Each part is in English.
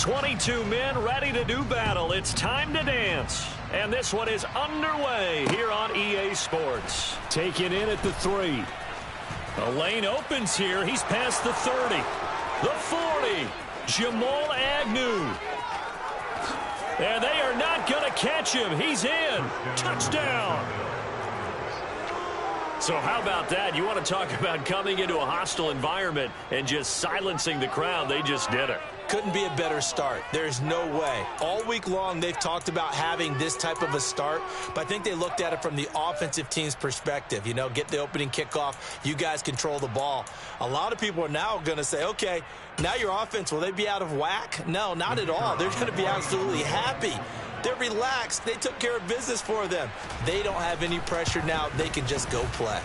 22 men ready to do battle. It's time to dance. And this one is underway here on EA Sports. Taken in at the 3. The lane opens here. He's past the 30. The 40. Jamal Agnew. And they are not going to catch him. He's in. Touchdown. So how about that? You want to talk about coming into a hostile environment and just silencing the crowd. They just did it. Couldn't be a better start. There's no way. All week long, they've talked about having this type of a start, but I think they looked at it from the offensive team's perspective. You know, get the opening kickoff. You guys control the ball. A lot of people are now going to say, okay, now your offense, will they be out of whack? No, not at all. They're going to be absolutely happy. They're relaxed. They took care of business for them. They don't have any pressure now. They can just go play.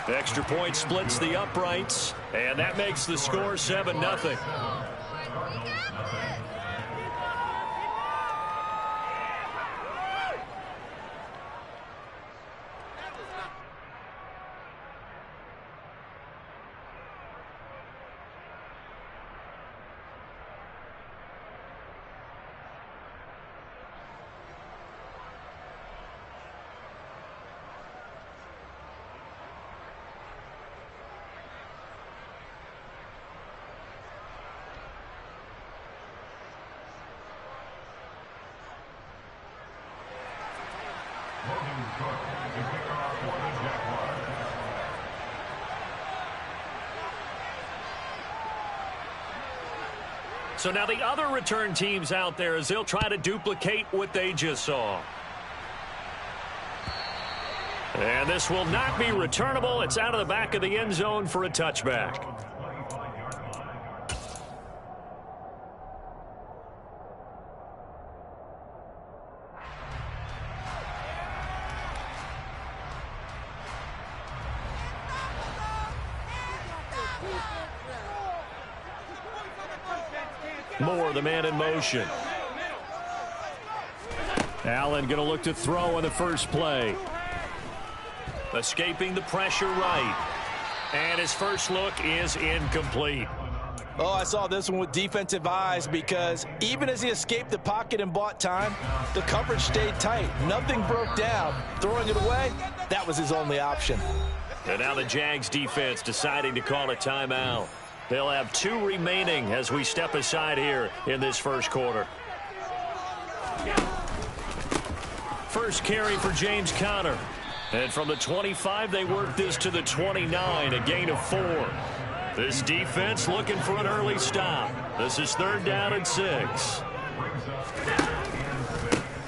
The extra point splits the uprights, and that makes the score 7-0. So now the other return teams out there as they'll try to duplicate what they just saw. And this will not be returnable. It's out of the back of the end zone for a touchback. Moore, the man in motion. Allen going to look to throw on the first play. Escaping the pressure right. And his first look is incomplete. Oh, I saw this one with defensive eyes because even as he escaped the pocket and bought time, the coverage stayed tight. Nothing broke down. Throwing it away, that was his only option. And now the Jags defense deciding to call a timeout. They'll have 2 remaining as we step aside here in this first quarter. First carry for James Conner. And from the 25, they work this to the 29, a gain of 4. This defense looking for an early stop. This is 3rd down and 6.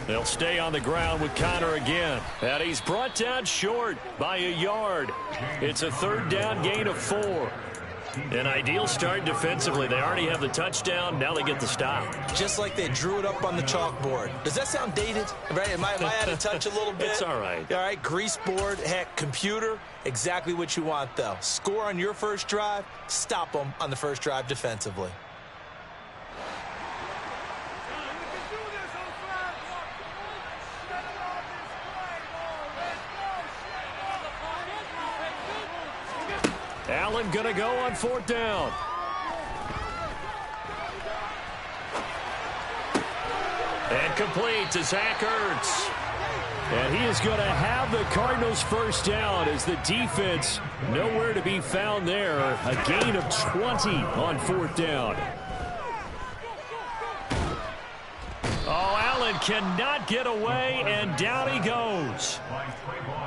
They'll stay on the ground with Conner again. And he's brought down short by a yard. It's a 3rd down gain of 4. An ideal start defensively. They already have the touchdown. Now they get the stop. Just like they drew it up on the chalkboard. Does that sound dated? Right? Am I out of touch a little bit? It's all right. All right, grease board, heck, computer. Exactly what you want, though. Score on your first drive. Stop them on the first drive defensively. Allen going to go on 4th down. And complete to Zach Ertz. And he is going to have the Cardinals first down as the defense nowhere to be found there. A gain of 20 on 4th down. Oh, Allen cannot get away, and down he goes.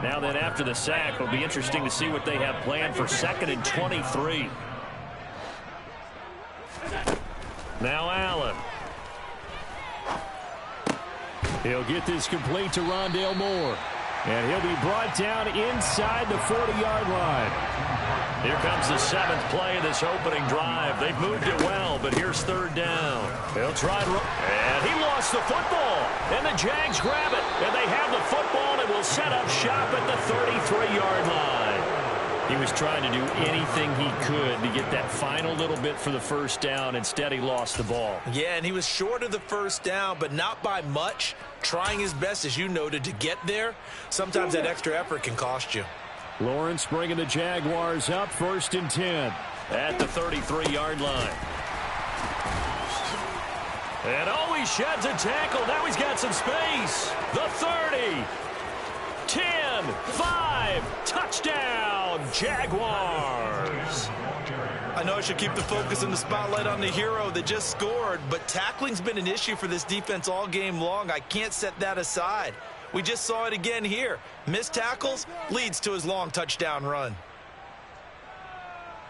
Now then, after the sack, it'll be interesting to see what they have planned for 2nd and 23. Now Allen. He'll get this complete to Rondale Moore. And he'll be brought down inside the 40-yard line. Here comes the 7th play of this opening drive. They've moved it well, but here's 3rd down. He'll try and he lost the football. And the Jags grab it. And they have the football and will set up shop at the 33-yard line. He was trying to do anything he could to get that final little bit for the first down. Instead, he lost the ball. Yeah, and he was short of the first down, but not by much. Trying his best, as you noted, to get there. Sometimes that extra effort can cost you. Lawrence bringing the Jaguars up 1st and 10 at the 33-yard line. And oh, he sheds a tackle. Now he's got some space. The 30. 10, 5, touchdown, Jaguars. I know I should keep the focus and the spotlight on the hero that just scored, but tackling's been an issue for this defense all game long. I can't set that aside. We just saw it again here. Missed tackles leads to his long touchdown run.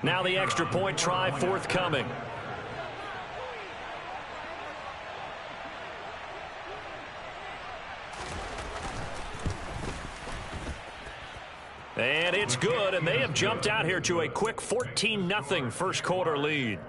Now the extra point try forthcoming. And it's good, and they have jumped out here to a quick 14-0 first quarter lead.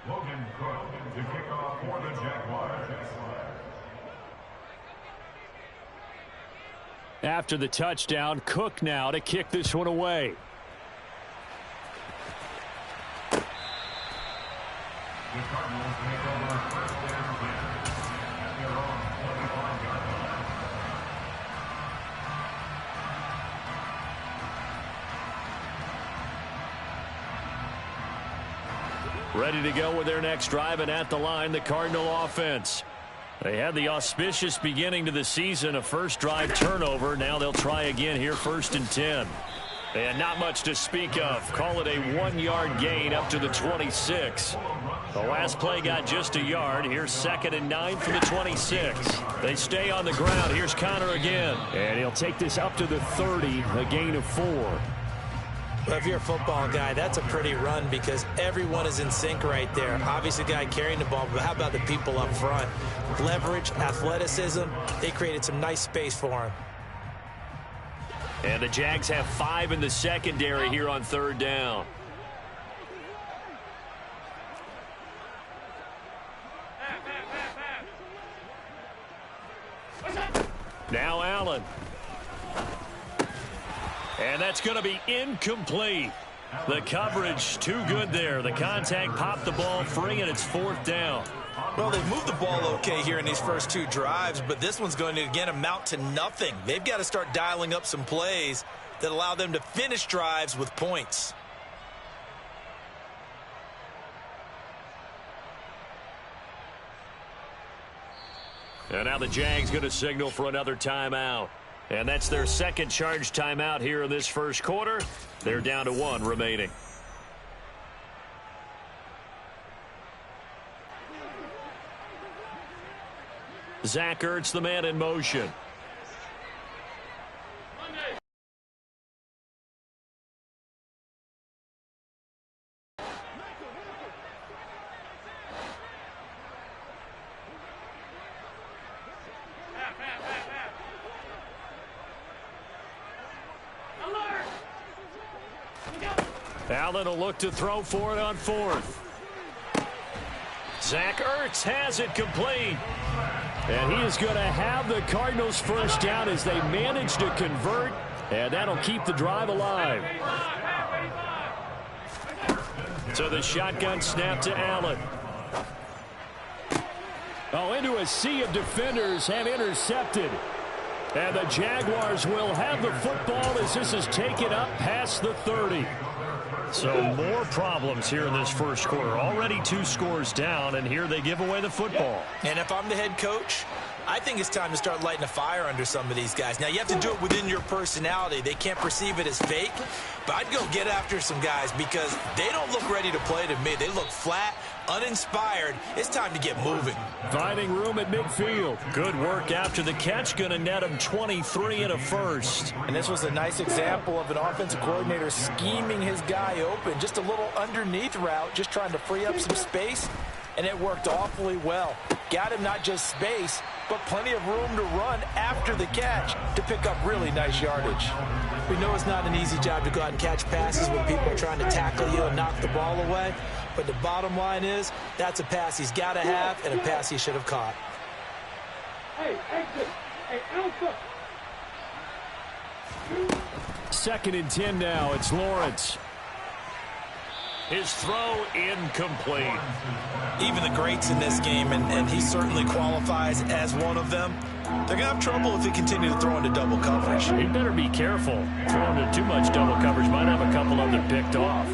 Logan Cook to kick off for the Jaguars. After the touchdown, Cook now to kick this one away. The Cardinals take over first down 10 at their own 25-yard line. Ready to go with their next drive, and at the line, the Cardinal offense. They had the auspicious beginning to the season, a first drive turnover. Now they'll try again here, 1st and 10. And not much to speak of. Call it a 1-yard gain up to the 26. The last play got just a yard. Here's 2nd and 9 from the 26. They stay on the ground. Here's Connor again. And he'll take this up to the 30, a gain of 4. Well, if you're a football guy, that's a pretty run because everyone is in sync right there. Obviously, the guy carrying the ball, but how about the people up front? Leverage, athleticism, they created some nice space for him. And the Jags have 5 in the secondary here on 3rd down. Now Allen. And that's going to be incomplete. The coverage too good there. The contact popped the ball free, and it's 4th down. Well, they've moved the ball okay here in these first 2 drives, but this one's going to, again, amount to nothing. They've got to start dialing up some plays that allow them to finish drives with points. And now the Jags going to signal for another timeout. And that's their second charge timeout here in this first quarter. They're down to 1 remaining. Zach Ertz, the man in motion. Allen will look to throw for it on 4th. Zach Ertz has it complete. And he is going to have the Cardinals first down as they manage to convert. And that'll keep the drive alive. So the shotgun snap to Allen. Oh, into a sea of defenders have intercepted. And the Jaguars will have the football as this is taken up past the 30. So more problems here in this first quarter. Already 2 scores down, and here they give away the football. And if I'm the head coach, I think it's time to start lighting a fire under some of these guys. Now, you have to do it within your personality. They can't perceive it as fake, but I'd go get after some guys because they don't look ready to play to me. They look flat, uninspired. It's time to get moving. Finding room at midfield. Good work after the catch. Going to net him 23 and a first. And this was a nice example of an offensive coordinator scheming his guy open. Just a little underneath route, just trying to free up some space, and it worked awfully well. Got him not just space, but plenty of room to run after the catch to pick up really nice yardage. We know it's not an easy job to go out and catch passes when people are trying to tackle you and knock the ball away. But the bottom line is that's a pass he's got to have and a pass he should have caught. Hey, exit. Hey, Alpha. 2nd and 10 now. It's Lawrence. His throw incomplete. Even the greats in this game, and he certainly qualifies as one of them, They're going to have trouble if they continue to throw into double coverage. He better be careful. Throwing into too much double coverage might have a couple of them picked off.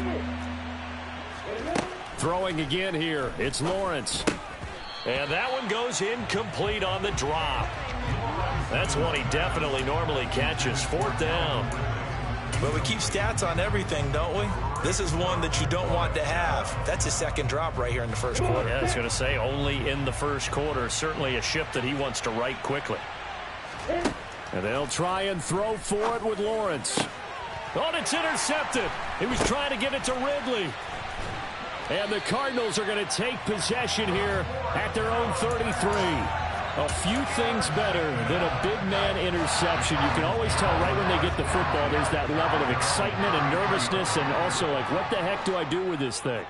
Throwing again here. It's Lawrence. And that one goes incomplete on the drop. That's one he definitely normally catches. 4th down. But we keep stats on everything, don't we? This is one that you don't want to have. That's his 2nd drop right here in the 1st quarter. Yeah, I was going to say only in the 1st quarter. Certainly a ship that he wants to right quickly. And they'll try and throw for it with Lawrence. Oh, it's intercepted. He was trying to give it to Ridley. And the Cardinals are going to take possession here at their own 33. A few things better than a big man interception. You can always tell right when they get the football, there's that level of excitement and nervousness, and also like, what the heck do I do with this thing?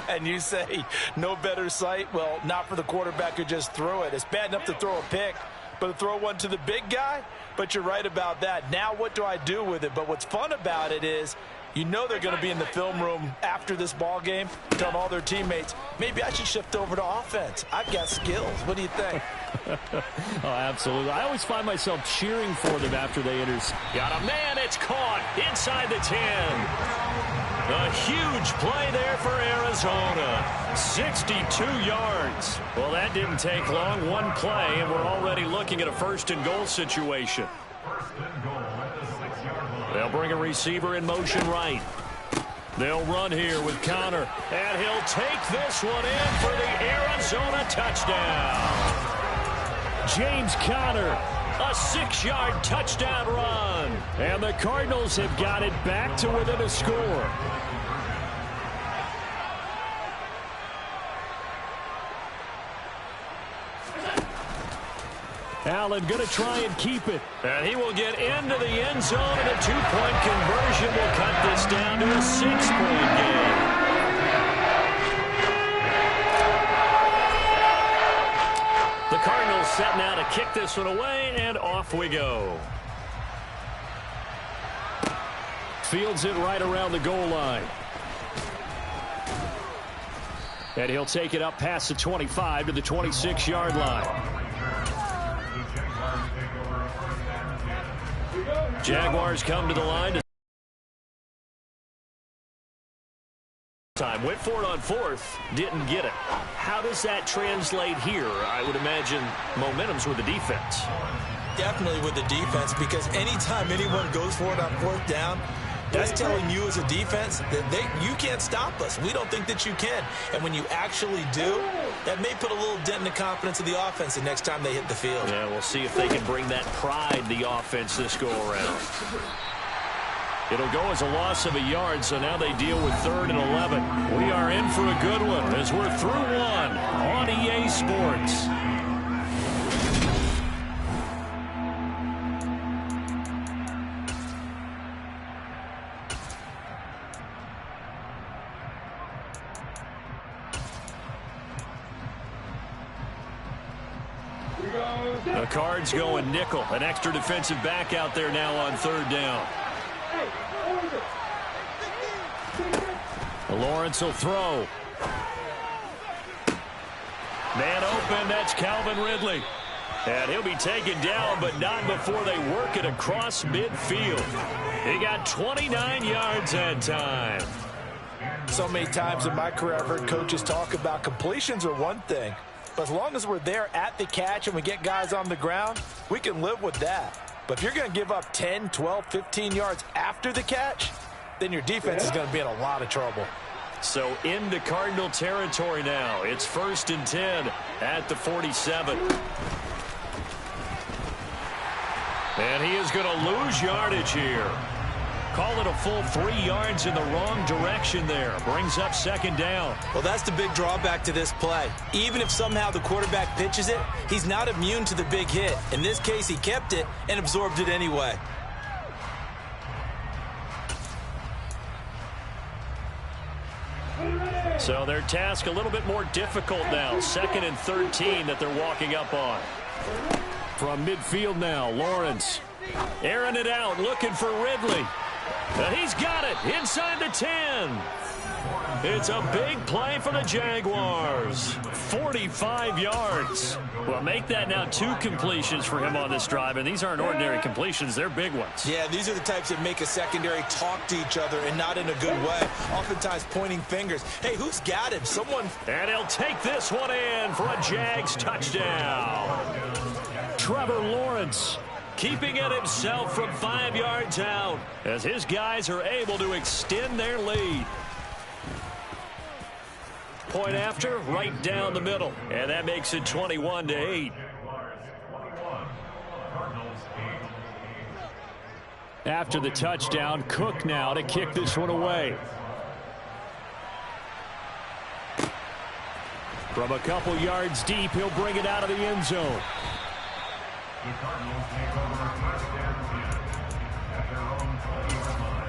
And you say, no better sight? Well, not for the quarterback who just threw it. It's bad enough to throw a pick, but to throw one to the big guy? But you're right about that. Now what do I do with it? But what's fun about it is, you know they're going to be in the film room after this ball game, telling all their teammates, maybe I should shift over to offense. I've got skills. What do you think? Oh, absolutely. I always find myself cheering for them after they intercept. Got a man. It's caught inside the 10. A huge play there for Arizona. 62 yards. Well, that didn't take long. One play, and we're already looking at a 1st and goal situation. They'll bring a receiver in motion right. They'll run here with Connor. And he'll take this one in for the Arizona touchdown. James Conner, a 6-yard touchdown run. And the Cardinals have got it back to within a score. Allen going to try and keep it. And he will get into the end zone, and a 2-point conversion will cut this down to a 6-point game. The Cardinals set now to kick this one away, and off we go. Fields it right around the goal line. And he'll take it up past the 25 to the 26-yard line. Jaguars come to the line. Went for it on 4th. Didn't get it. How does that translate here? I would imagine momentum's with the defense. Definitely with the defense, because anytime anyone goes for it on 4th down, that's telling you as a defense that you can't stop us. We don't think that you can. And when you actually do, that may put a little dent in the confidence of the offense the next time they hit the field. Yeah, we'll see if they can bring that pride, the offense, this go-around. It'll go as a loss of a yard, so now they deal with 3rd and 11. We are in for a good one as we're through one on EA Sports. The Cards going nickel. An extra defensive back out there now on 3rd down. Lawrence will throw. Man open, that's Calvin Ridley. And he'll be taken down, but not before they work it across midfield. He got 29 yards that time. So many times in my career I've heard coaches talk about completions are one thing. But as long as we're there at the catch and we get guys on the ground, we can live with that. But if you're going to give up 10, 12, 15 yards after the catch, then your defense is going to be in a lot of trouble. So into Cardinal territory now. It's 1st and 10 at the 47. And he is going to lose yardage here. Call it a full 3 yards in the wrong direction there. Brings up 2nd down. Well, that's the big drawback to this play. Even if somehow the quarterback pitches it, he's not immune to the big hit. In this case, he kept it and absorbed it anyway. So their task a little bit more difficult now. 2nd and 13 that they're walking up on. From midfield now, Lawrence. Airing it out, looking for Ridley. And he's got it inside the 10. It's a big play for the Jaguars. 45 yards. Well, make that now 2 completions for him on this drive, and these aren't ordinary completions. They're big ones. Yeah, these are the types that make a secondary talk to each other and not in a good way. Oftentimes pointing fingers. Hey, who's got him? Someone. And he'll take this one in for a Jags touchdown. Trevor Lawrence keeping it himself from 5 yards out as his guys are able to extend their lead. Point after, right down the middle. And that makes it 21-8. After the touchdown, Cook now to kick this one away. From a couple yards deep, he'll bring it out of the end zone. The Cardinals take over first and 10 at their own 20-yard line.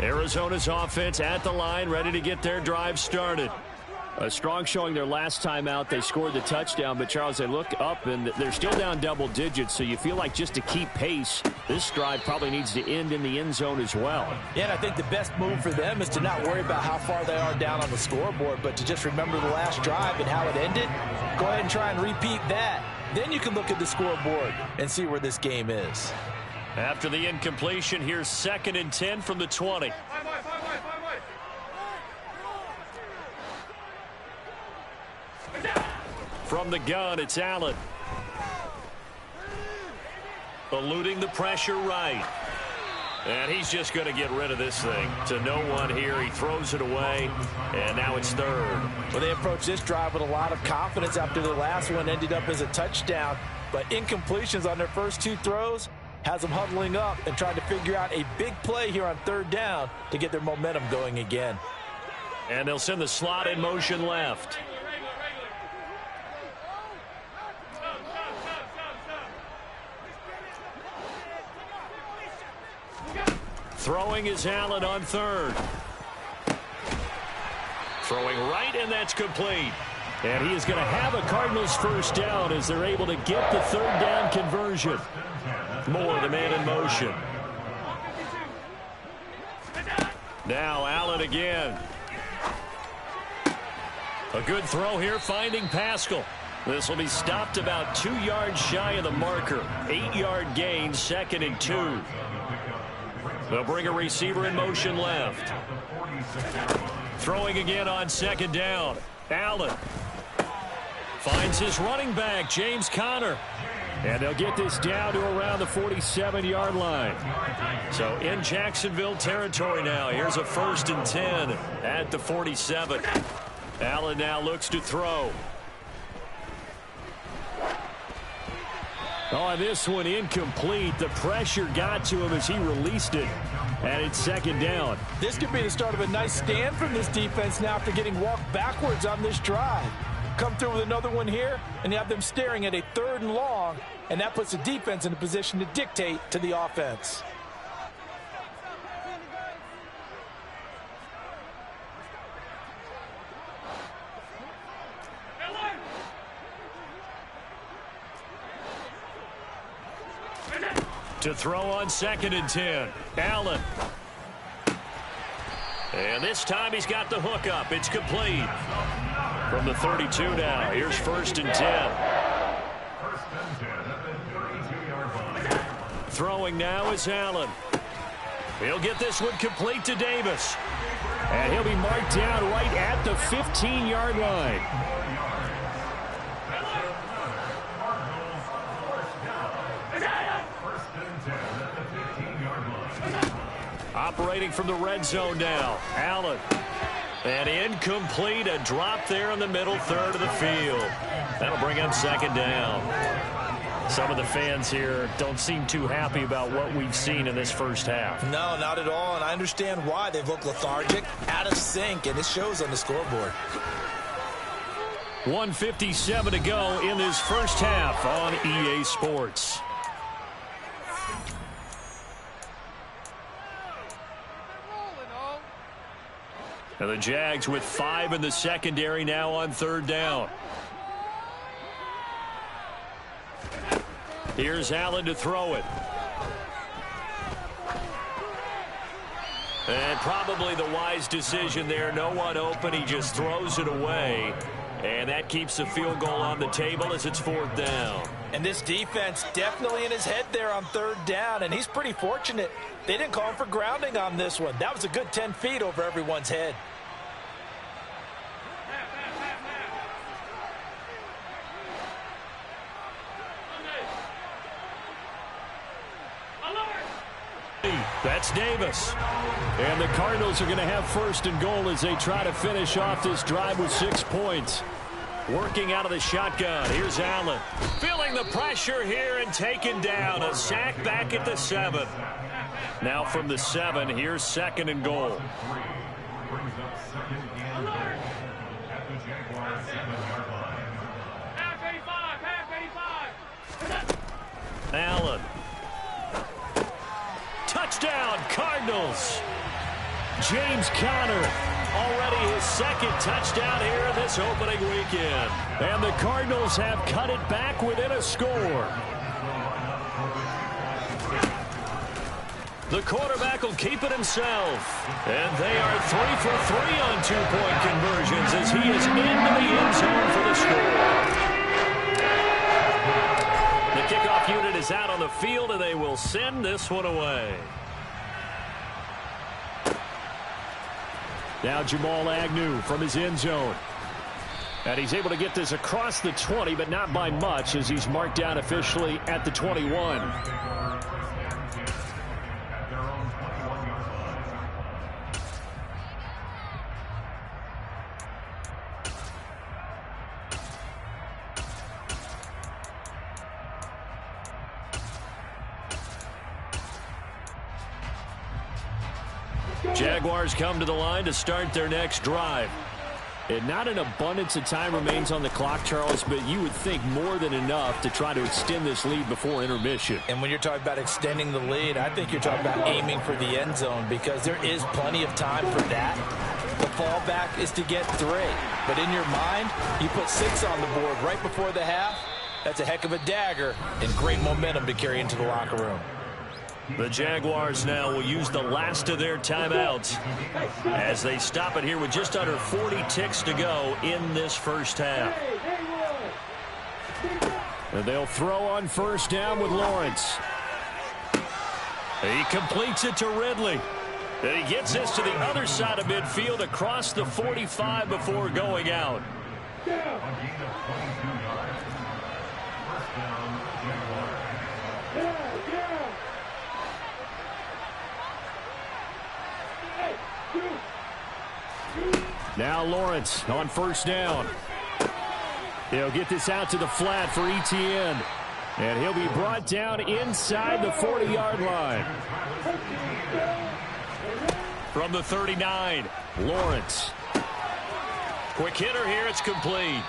Arizona's offense at the line, ready to get their drive started. A strong showing their last time out. They scored the touchdown, but, Charles, they look up, and they're still down double digits, so you feel like just to keep pace, this drive probably needs to end in the end zone as well. Yeah, and I think the best move for them is to not worry about how far they are down on the scoreboard, but to just remember the last drive and how it ended. Go ahead and try and repeat that. Then you can look at the scoreboard and see where this game is. After the incompletion, here's 2nd and 10 from the 20. From the gun, it's Allen. Eluding the pressure right. And he's just going to get rid of this thing. To no one here. He throws it away, and now it's 3rd. Well, they approached this drive with a lot of confidence after the last one ended up as a touchdown. But incompletions on their first 2 throws has them huddling up and trying to figure out a big play here on 3rd down to get their momentum going again. And they'll send the slot in motion left. Throwing is Allen on 3rd. Throwing right, and that's complete. And he is going to have a Cardinals first down as they're able to get the 3rd down conversion. Moore, the man in motion. Now Allen again. A good throw here, finding Pascal. This will be stopped about 2 yards shy of the marker. 8-yard gain, 2nd and 2. They'll bring a receiver in motion left. Throwing again on 2nd down. Allen finds his running back, James Conner. And they'll get this down to around the 47-yard line. So in Jacksonville territory now. Here's a 1st and 10 at the 47. Allen now looks to throw. Oh, this one incomplete. The pressure got to him as he released it. And it's 2nd down. This could be the start of a nice stand from this defense now after getting walked backwards on this drive. Come through with another one here, and you have them staring at a 3rd and long, and that puts the defense in a position to dictate to the offense. To throw on 2nd and 10. Allen. And this time he's got the hook up. It's complete. From the 32 now. Here's 1st and 10. Throwing now is Allen. He'll get this one complete to Davis. And he'll be marked down right at the 15-yard line. Operating from the red zone now. Allen. And incomplete. A drop there in the middle 3rd of the field. That'll bring up 2nd down. Some of the fans here don't seem too happy about what we've seen in this first half. No, not at all, and I understand why. They've looked lethargic, out of sync, and it shows on the scoreboard. 1:57 to go in this first half on EA Sports. And the Jags with 5 in the secondary now on 3rd down. Here's Allen to throw it. And probably the wise decision there. No one open. He just throws it away. And that keeps the field goal on the table as it's 4th down. And this defense definitely in his head there on 3rd down. And he's pretty fortunate. They didn't call him for grounding on this one. That was a good 10 feet over everyone's head. That's Davis. And the Cardinals are going to have 1st and goal as they try to finish off this drive with 6 points. Working out of the shotgun. Here's Allen. Feeling the pressure here and taken down. A sack back at the 7. Now from the 7, here's 2nd and goal. Brings up 2nd and goal at the Jaguars 7-yard line. Half 85. Allen. Touchdown, Cardinals. James Conner, already his 2nd touchdown here this opening weekend. And the Cardinals have cut it back within a score. The quarterback will keep it himself. And they are 3 for 3 on 2-point conversions as he is into the end zone for the score. The kickoff unit is out on the field, and they will send this one away. Now Jamal Agnew from his end zone. And he's able to get this across the 20, but not by much as he's marked down officially at the 21. Jaguars come to the line to start their next drive. And not an abundance of time remains on the clock, Charles, but you would think more than enough to try to extend this lead before intermission. And when you're talking about extending the lead, I think you're talking about aiming for the end zone because there is plenty of time for that. The fallback is to get 3. But in your mind, you put 6 on the board right before the half. That's a heck of a dagger and great momentum to carry into the locker room. The Jaguars now will use the last of their timeouts as they stop it here with just under 40 ticks to go in this first half. And they'll throw on 1st down with Lawrence. He completes it to Ridley. And he gets this to the other side of midfield across the 45 before going out. Now Lawrence on 1st down. He'll get this out to the flat for Etienne. And he'll be brought down inside the 40-yard line. From the 39, Lawrence. Quick hitter here, it's complete.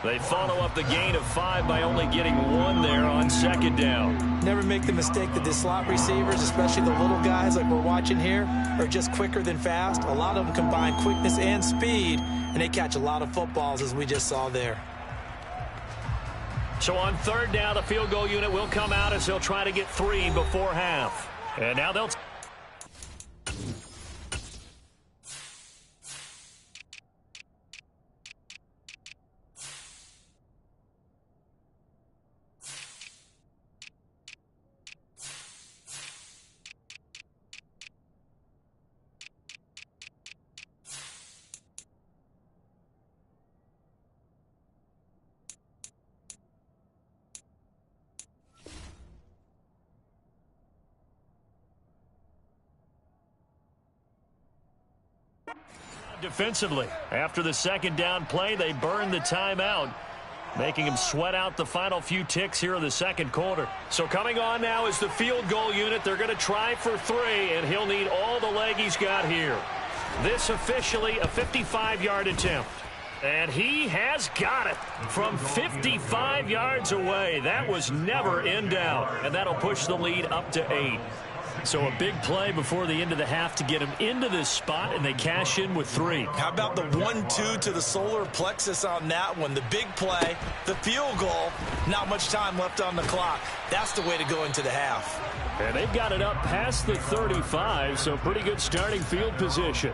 They follow up the gain of 5 by only getting 1 there on 2nd down. Never make the mistake that the slot receivers, especially the little guys like we're watching here, are just quicker than fast. A lot of them combine quickness and speed, and they catch a lot of footballs as we just saw there. So on 3rd down, the field goal unit will come out as they'll try to get 3 before half. And now they'll... Defensively, after the 2nd down play, they burn the timeout, making him sweat out the final few ticks here in the 2nd quarter. So coming on now is the field goal unit. They're going to try for 3, and he'll need all the leg he's got here. This officially a 55-yard attempt. And he has got it from 55 yards away. That was never in doubt, and that'll push the lead up to 8. So a big play before the end of the half to get him into this spot, and they cash in with 3. How about the 1-2 to the solar plexus on that one? The big play, the field goal, not much time left on the clock. That's the way to go into the half. And they've got it up past the 35, so pretty good starting field position.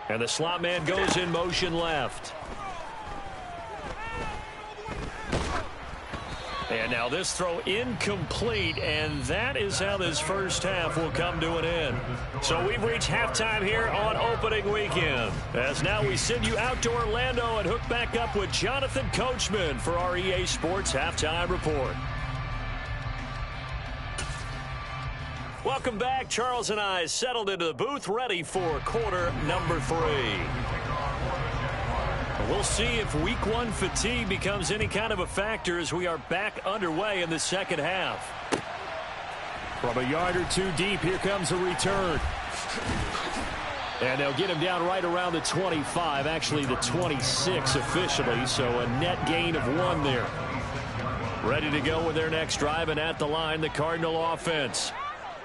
And the slot man goes in motion left. And now this throw incomplete, and that is how this first half will come to an end. So we've reached halftime here on opening weekend. As now we send you out to Orlando and hook back up with Jonathan Coachman for our EA Sports Halftime Report. Welcome back. Charles and I settled into the booth, ready for quarter number 3. We'll see if week 1 fatigue becomes any kind of a factor as we are back underway in the second half. From a yard or 2 deep, here comes a return. And they'll get him down right around the 25, actually the 26 officially, so a net gain of 1 there. Ready to go with their next drive, and at the line, the Cardinal offense.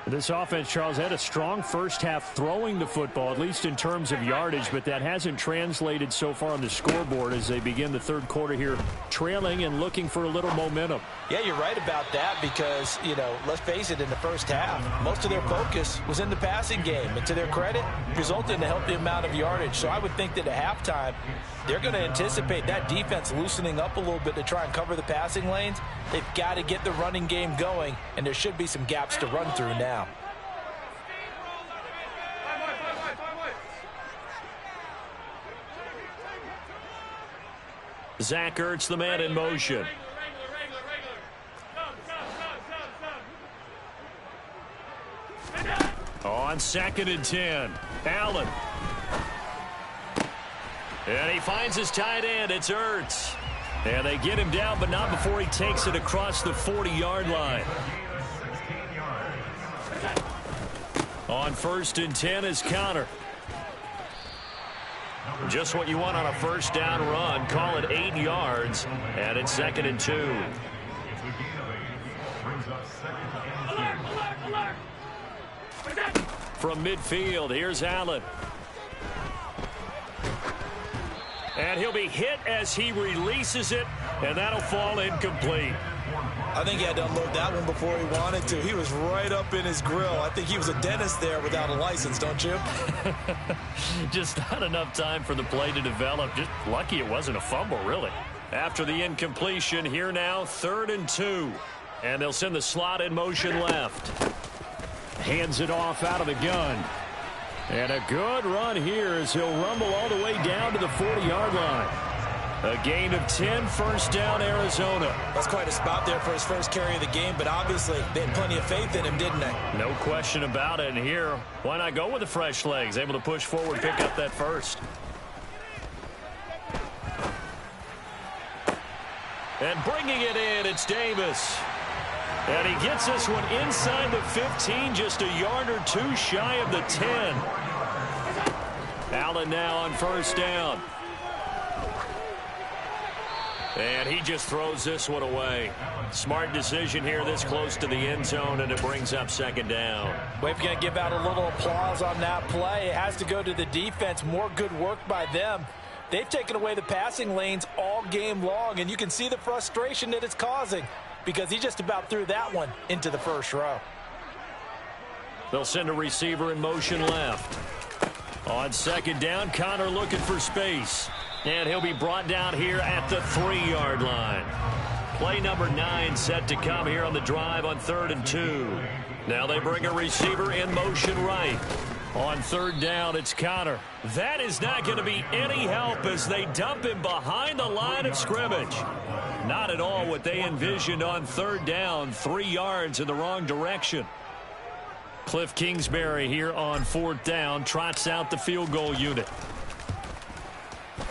This offense, Charles, had a strong first half throwing the football, at least in terms of yardage, but that hasn't translated so far on the scoreboard as they begin the third quarter here trailing and looking for a little momentum. Yeah, you're right about that because, let's face it, in the first half, most of their focus was in the passing game. And to their credit, resulted in a healthy amount of yardage. So I would think that at halftime, they're going to anticipate that defense loosening up a little bit to try and cover the passing lanes. They've got to get the running game going, and there should be some gaps to run through now. Zach Ertz, the man in motion. On 2nd and 10, Allen. And he finds his tight end. It's Ertz. And they get him down, but not before he takes it across the 40-yard line. On 1st and 10 is Connor. Just what you want on a first down run. Call it 8 yards, and it's 2nd and 2. From midfield, here's Allen. And he'll be hit as he releases it, and that'll fall incomplete. I think he had to unload that one before he wanted to. He was right up in his grill. I think he was a dentist there without a license, don't you? Just not enough time for the play to develop. Just lucky it wasn't a fumble, really. After the incompletion, here now, 3rd and 2. And they'll send the slot in motion left. Hands it off out of the gun. And a good run here as he'll rumble all the way down to the 40-yard line. A gain of 10, first down, Arizona. That's quite a spot there for his first carry of the game, but obviously they had plenty of faith in him, didn't they? No question about it. And here, why not go with the fresh legs? Able to push forward, pick up that first. And bringing it in, it's Davis. And he gets this one inside the 15, just a yard or 2 shy of the 10. Allen now on first down. And he just throws this one away. Smart decision here this close to the end zone, and it brings up 2nd down. We're going to give out a little applause on that play. It has to go to the defense. More good work by them. They've taken away the passing lanes all game long, and you can see the frustration that it's causing because he just about threw that one into the first row. They'll send a receiver in motion left. On 2nd down, Connor looking for space. And he'll be brought down here at the 3-yard line. Play number 9 set to come here on the drive on 3rd and 2. Now they bring a receiver in motion right. On 3rd down, it's Connor. That is not going to be any help as they dump him behind the line of scrimmage. Not at all what they envisioned on 3rd down. 3 yards in the wrong direction. Cliff Kingsbury here on 4th down trots out the field goal unit.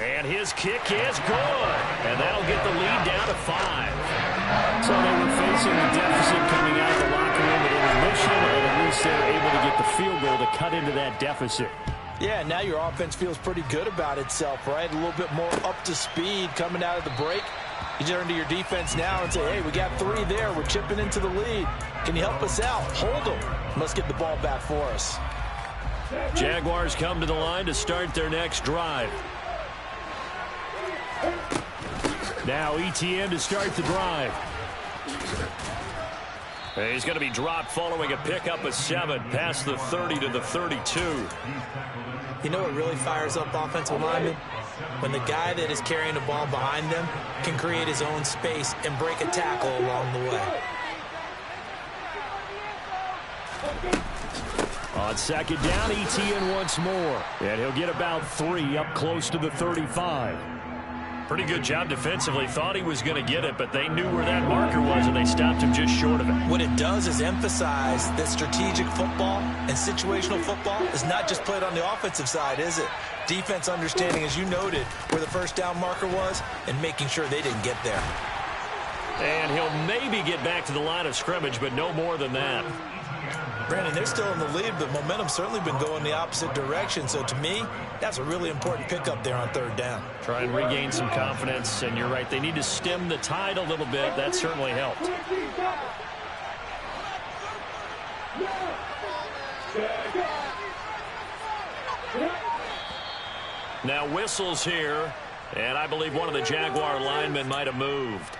And his kick is good. And that'll get the lead down to 5. So they were facing the deficit coming out of the locker room at intermission, and at least they're able to get the field goal to cut into that deficit. Yeah, now your offense feels pretty good about itself, right? A little bit more up to speed coming out of the break. You turn to your defense now and say, hey, we got 3 there. We're chipping into the lead. Can you help us out? Hold them. Let's get the ball back for us. Jaguars come to the line to start their next drive. Now ETN to start the drive. He's going to be dropped following a pickup of 7 past the 30 to the 32. You know what really fires up offensive linemen? When the guy that is carrying the ball behind them can create his own space and break a tackle along the way. On second down, ETN once more. And he'll get about 3 up close to the 35. Pretty good job defensively. Thought he was going to get it, but they knew where that marker was, and they stopped him just short of it. What it does is emphasize that strategic football and situational football is not just played on the offensive side, is it? Defense understanding, as you noted, where the first down marker was and making sure they didn't get there. And he'll maybe get back to the line of scrimmage, but no more than that. Brandon, they're still in the lead, but momentum's certainly been going the opposite direction. So to me, that's a really important pickup there on third down. Try and regain some confidence, and you're right, they need to stem the tide a little bit. That certainly helped. Now whistles here, and I believe one of the Jaguar linemen might have moved.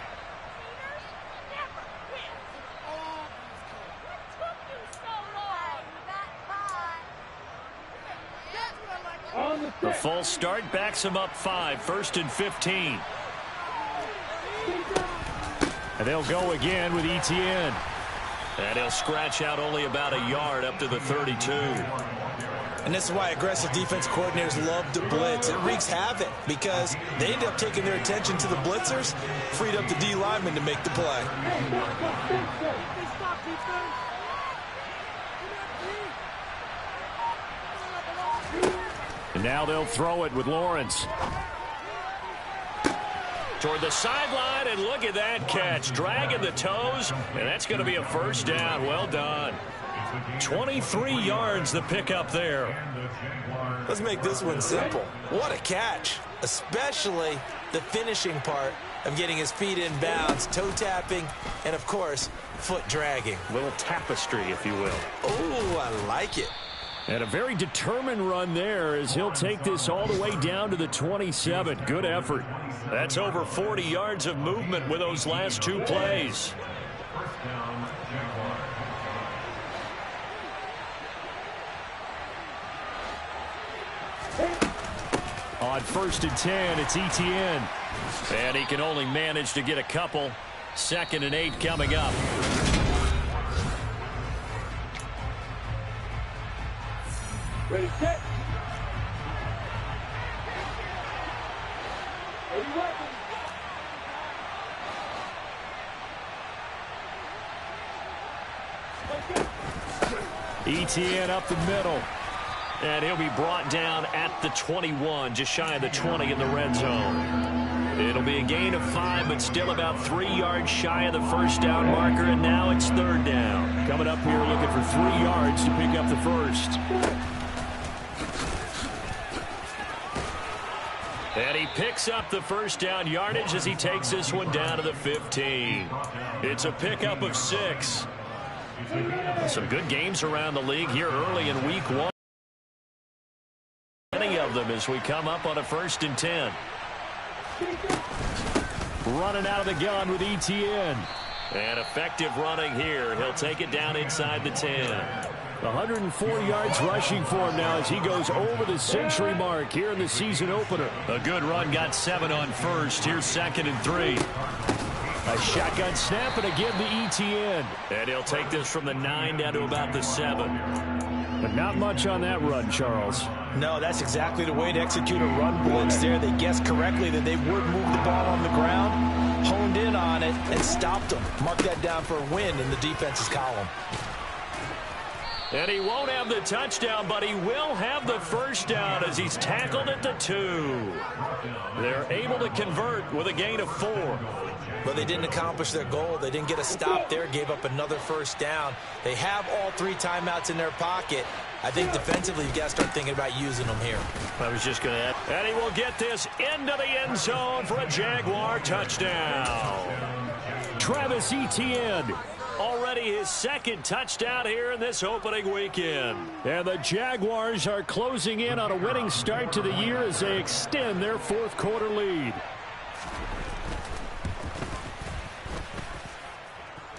The false start backs him up 5, 1st and 15. And they'll go again with ETN. And he'll scratch out only about a yard up to the 32. And this is why aggressive defense coordinators love to blitz. It wreaks havoc because they end up taking their attention to the blitzers, freed up the D lineman to make the play. And now they'll throw it with Lawrence. Toward the sideline, and look at that catch. Dragging the toes, and that's going to be a first down. Well done. 23 yards the pickup there. Let's make this one simple. What a catch, especially the finishing part of getting his feet in bounds, toe tapping, and, of course, foot dragging. Little tapestry, if you will. Oh, I like it. And a very determined run there as he'll take this all the way down to the 27. Good effort. That's over 40 yards of movement with those last 2 plays. On 1st and 10, it's ETN. And he can only manage to get a couple. 2nd and 8 coming up. Ready, set. Ready, weapon. ETN up the middle. And he'll be brought down at the 21, just shy of the 20 in the red zone. It'll be a gain of 5, but still about 3 yards shy of the first down marker, and now it's 3rd down. Coming up here looking for 3 yards to pick up the first. And he picks up the first down yardage as he takes this one down to the 15. It's a pickup of 6. Some good games around the league here early in week 1. Many of them as we come up on a 1st and 10. Running out of the gun with ETN. And effective running here. He'll take it down inside the 10. 104 yards rushing for him now as he goes over the century mark here in the season opener. A good run, got 7 on 1st. Here's 2nd and 3. A shotgun snap, and again the ETN. And he'll take this from the 9 down to about the 7. But not much on that run, Charles. No, that's exactly the way to execute a run blitz there. They guessed correctly that they would move the ball on the ground, honed in on it, and stopped them. Mark that down for a win in the defense's column. And he won't have the touchdown, but he will have the first down as he's tackled at the 2. They're able to convert with a gain of 4. But they didn't accomplish their goal. They didn't get a stop there, gave up another first down. They have all 3 timeouts in their pocket. I think defensively you've got to start thinking about using them here. I was just going to add. And he will get this into the end zone for a Jaguar touchdown. Travis Etienne. Already his second touchdown here in this opening weekend. And the Jaguars are closing in on a winning start to the year as they extend their fourth quarter lead.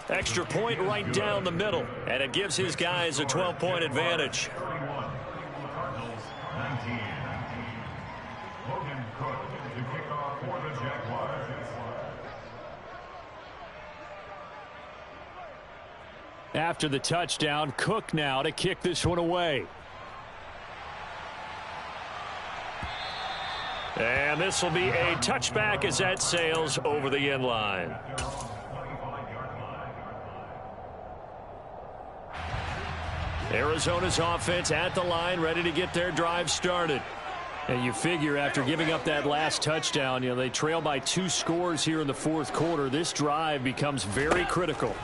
Extra point right down the middle, and it gives his guys a 12-point advantage. Cardinals 19. Logan Cook to kick off for the Jaguars. After the touchdown, Cook now to kick this one away. And this will be a touchback as that sails over the end line. Arizona's offense at the line, ready to get their drive started. And you figure after giving up that last touchdown, they trail by 2 scores here in the fourth quarter. This drive becomes very critical.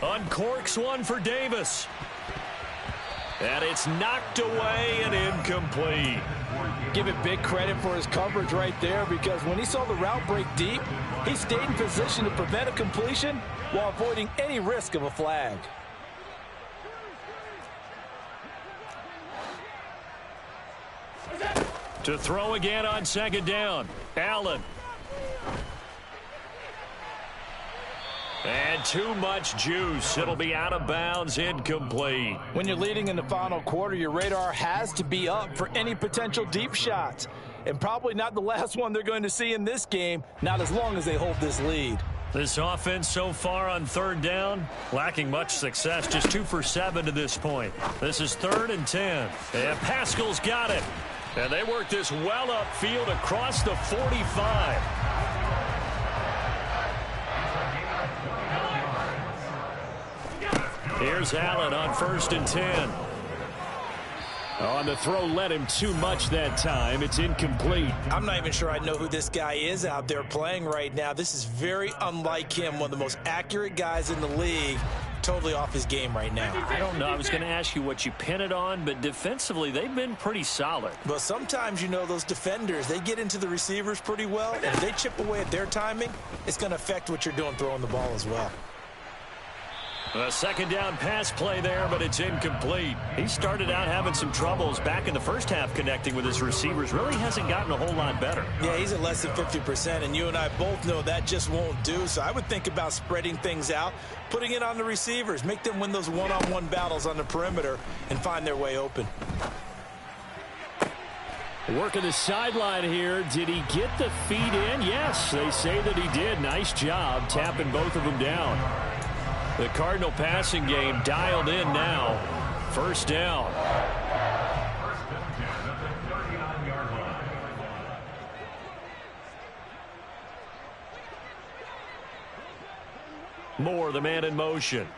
Uncorks one for Davis. And it's knocked away and incomplete. Give it big credit for his coverage right there, because when he saw the route break deep, he stayed in position to prevent a completion while avoiding any risk of a flag. To throw again on second down. Allen. And too much juice. It'll be out of bounds, incomplete. When you're leading in the final quarter, your radar has to be up for any potential deep shots. And probably not the last one they're going to see in this game, not as long as they hold this lead. This offense so far on third down, lacking much success, just 2 for 7 to this point. This is 3rd and 10. And Pascal's got it. And they work this well upfield across the 45. Here's Allen on 1st and 10. On the throw, led him too much that time. It's incomplete. I'm not even sure I know who this guy is out there playing right now. This is very unlike him, one of the most accurate guys in the league. Totally off his game right now. I don't know. I was going to ask you what you pin it on, but defensively, they've been pretty solid. But sometimes, those defenders, they get into the receivers pretty well, and if they chip away at their timing, it's going to affect what you're doing throwing the ball as well. A second down pass play there, but it's incomplete. He started out having some troubles back in the first half connecting with his receivers. Really hasn't gotten a whole lot better. Yeah, he's at less than 50%, and you and I both know that just won't do. So I would think about spreading things out, putting it on the receivers, make them win those one-on-one battles on the perimeter and find their way open. Working the sideline here. Did he get the feet in? Yes, they say that he did. Nice job tapping both of them down. The Cardinal passing game dialed in now. First down. First and 10 at the 39-yard line. Moore, the man in motion.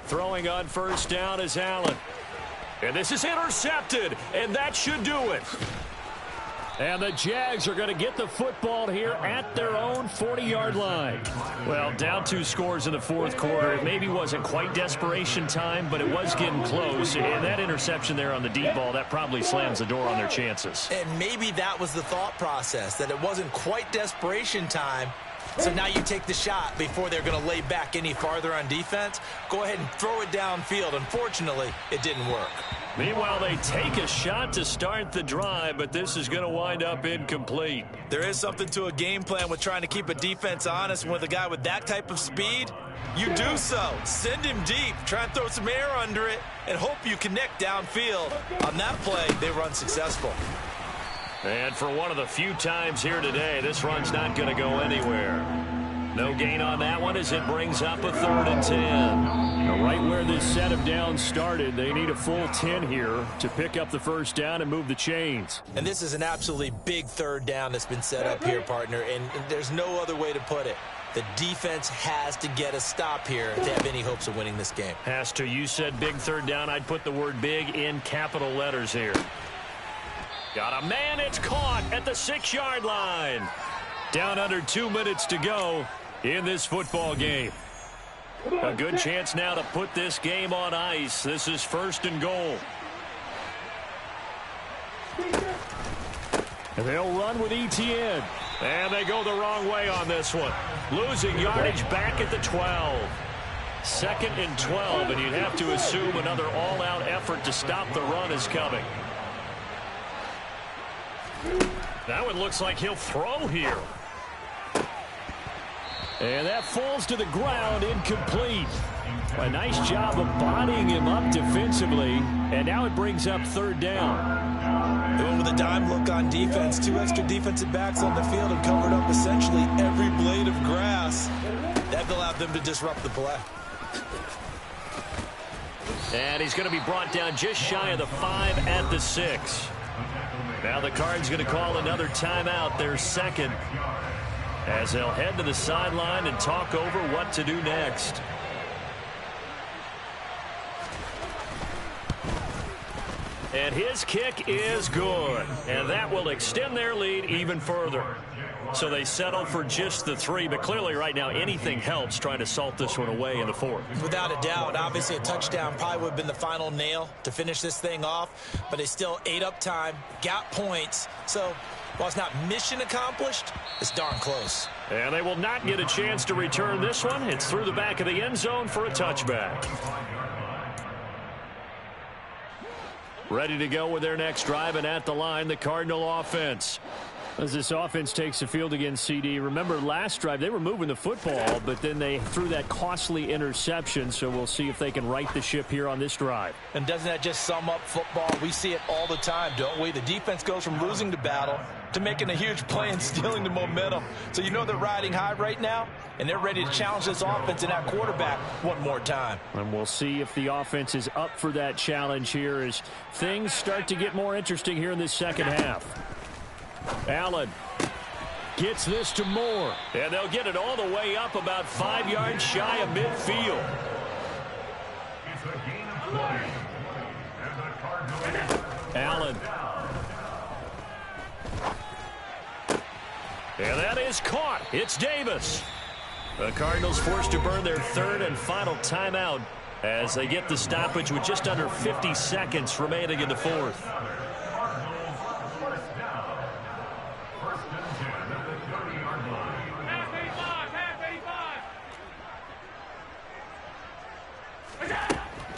Throwing on first down is Allen. And this is intercepted, and that should do it. And the Jags are going to get the football here at their own 40-yard line. Well, down 2 scores in the fourth quarter. It maybe wasn't quite desperation time, but it was getting close. And that interception there on the deep ball, that probably slams the door on their chances. And maybe that was the thought process, that it wasn't quite desperation time. So now you take the shot before they're going to lay back any farther on defense. Go ahead and throw it downfield. Unfortunately, it didn't work. Meanwhile, they take a shot to start the drive, but this is going to wind up incomplete. There is something to a game plan with trying to keep a defense honest. And with a guy with that type of speed, you do so. Send him deep. Try and throw some air under it and hope you connect downfield. On that play, they run successful. And for one of the few times here today, this run's not going to go anywhere. No gain on that one as it brings up a 3rd and 10. Now, right where this set of downs started, they need a full 10 here to pick up the first down and move the chains. And this is an absolutely big 3rd down that's been set up here, partner, and there's no other way to put it. The defense has to get a stop here to have any hopes of winning this game. Has to. You said big 3rd down. I'd put the word big in capital letters here. Got a man. It's caught at the 6-yard line. Down under 2 minutes to go in this football game. A good chance now to put this game on ice. This is 1st and goal. And they'll run with ETN. And they go the wrong way on this one. Losing yardage back at the 12. 2nd and 12, and you'd have to assume another all-out effort to stop the run is coming. That one looks like he'll throw here. And that falls to the ground, incomplete. A nice job of bodying him up defensively, and now it brings up 3rd down. They went with a dime look on defense. 2 extra defensive backs on the field and covered up essentially every blade of grass. That allowed them to disrupt the play. And he's going to be brought down just shy of the 5 at the 6. Now the Cards going to call another timeout, their 2nd, as they'll head to the sideline and talk over what to do next. And his kick is good, and that will extend their lead even further. So they settle for just the 3, but clearly right now anything helps trying to salt this one away in the 4th. Without a doubt, obviously a touchdown probably would have been the final nail to finish this thing off, but they still ate up time, got points. So while it's not mission accomplished, it's darn close. And they will not get a chance to return this one. It's through the back of the end zone for a touchback. Ready to go with their next drive, and at the line, the Cardinal offense. As this offense takes the field against CD, remember last drive they were moving the football, but then they threw that costly interception, so we'll see if they can right the ship here on this drive. And doesn't that just sum up football? We see it all the time, don't we? The defense goes from losing the battle to making a huge play and stealing the momentum. So you know they're riding high right now, and they're ready to challenge this offense and that quarterback one more time. And we'll see if the offense is up for that challenge here as things start to get more interesting here in this second half. Allen gets this to Moore, and they'll get it all the way up about 5 yards shy of midfield. Allen. And that is caught. It's Davis. The Cardinals forced to burn their 3rd and final timeout as they get the stoppage with just under 50 seconds remaining in the 4th.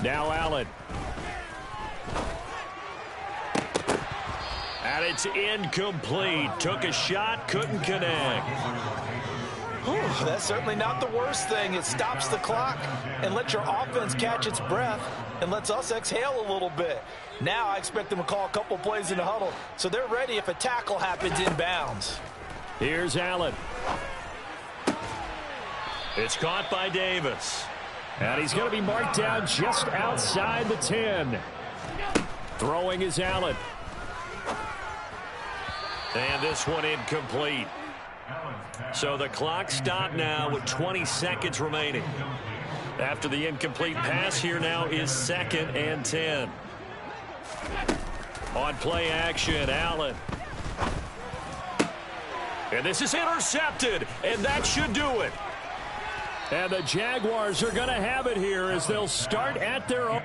Now Allen. And it's incomplete. Took a shot, couldn't connect. Whew, that's certainly not the worst thing. It stops the clock and lets your offense catch its breath and lets us exhale a little bit. Now I expect them to call a couple plays in the huddle, so they're ready if a tackle happens inbounds. Here's Allen. It's caught by Davis. And he's going to be marked down just outside the 10. Throwing is Allen. And this one incomplete. So the clock stopped now with 20 seconds remaining. After the incomplete pass, here now is 2nd and 10. On play action, Allen. And this is intercepted, and that should do it. And the Jaguars are going to have it here as they'll start at their own.